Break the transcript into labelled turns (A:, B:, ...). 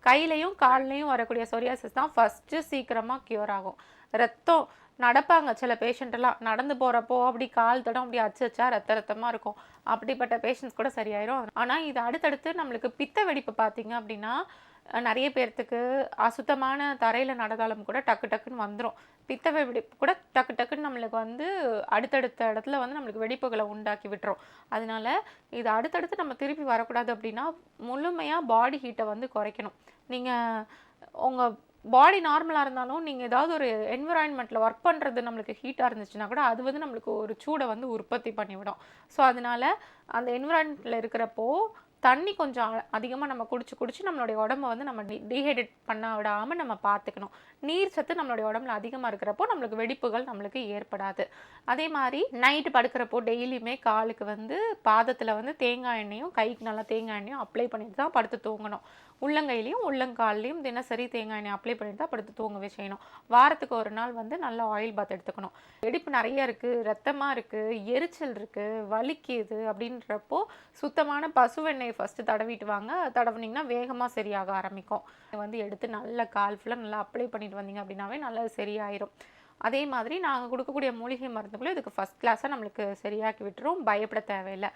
A: கையிலையும் கால்லையும் வரக்கூடிய சொரியாசிஸ் தான் ஃபஸ்ட்டு சீக்கிரமாக க்யூர் ஆகும். ரத்தம் நடப்பாங்க சில பேஷண்ட்டெல்லாம் நடந்து போகிறப்போ அப்படி கால் தடம் அப்படி அச்சா ரத்தமாக இருக்கும். அப்படிப்பட்ட பேஷண்ட்ஸ் கூட சரியாயிரும். ஆனால் இது அடுத்தடுத்து நம்மளுக்கு பித்த வெடிப்பு பார்த்தீங்க அப்படின்னா நிறைய பேர்த்துக்கு அசுத்தமான தரையில் நடந்தாலும் கூட டக்கு டக்குன்னு வந்துடும். பித்த வெடிப்பு கூட டக்கு டக்குன்னு நம்மளுக்கு வந்து அடுத்தடுத்த இடத்துல வந்து நம்மளுக்கு வெடிப்புகளை உண்டாக்கி விட்டுரும். அதனால இது அடுத்தடுத்து நம்ம திருப்பி வரக்கூடாது அப்படின்னா முழுமையாக பாடி ஹீட்டை வந்து குறைக்கணும். நீங்கள் உங்கள் பாடி நார்மலாக இருந்தாலும் நீங்கள் ஏதாவது ஒரு என்விரான்மெண்ட்டில் ஒர்க் பண்ணுறது நம்மளுக்கு ஹீட்டாக இருந்துச்சுன்னா கூட அது வந்து நம்மளுக்கு ஒரு சூடை வந்து உற்பத்தி பண்ணிவிடும். ஸோ அதனால அந்த என்விரான்மெண்ட்டில் இருக்கிறப்போ தண்ணி கொஞ்சம் அதிகமாக நம்ம குடிச்சு நம்மளுடைய உடம்ப வந்து நம்ம டீஹைட்ரேட் பண்ண விடாமல் நம்ம பார்த்துக்கணும். நீர் சத்து நம்மளுடைய உடம்புல அதிகமாக இருக்கிறப்போ நம்மளுக்கு வெடிப்புகள் நம்மளுக்கு ஏற்படாது. அதே மாதிரி நைட்டு படுக்கிறப்போ டெய்லியுமே காலுக்கு வந்து பாதத்தில் வந்து தேங்காய் எண்ணெயும் கைக்கு நல்லா தேங்காய் எண்ணெயும் அப்ளை பண்ணிட்டு தான் படுத்து தூங்கணும். உள்ளங்கையிலையும் உள்ளங்கால்லையும் தினசரி தேங்காய் எண்ணெய் அப்ளை பண்ணிட்டு தான் படுத்து தூங்கவே செய்யணும். வாரத்துக்கு ஒரு நாள் வந்து நல்லா ஆயில் பாத் எடுத்துக்கணும். வெடிப்பு நிறைய இருக்குது, ரத்தமாக இருக்குது, எரிச்சல் இருக்குது, வலிக்குது அப்படின்றப்போ சுத்தமான பசுவெண்ணெய் ஃபஸ்ட்டு தடவிட்டு வாங்க. தடவுனீங்கன்னா வேகமாக சரியாக ஆரம்பிக்கும். வந்து எடுத்து நல்லா கால் ஃபுல்லாக நல்லா அப்ளை பண்ணிட்டு வந்தீங்க அப்படின்னாவே நல்லா சரியாயிரும். அதே மாதிரி நாங்கள் கொடுக்கக்கூடிய மூலிகை மருந்துகளும் இதுக்கு ஃபஸ்ட் கிளாஸாக நம்மளுக்கு சரியாக்கி விட்டுரும். பயப்பட தேவையில்லை.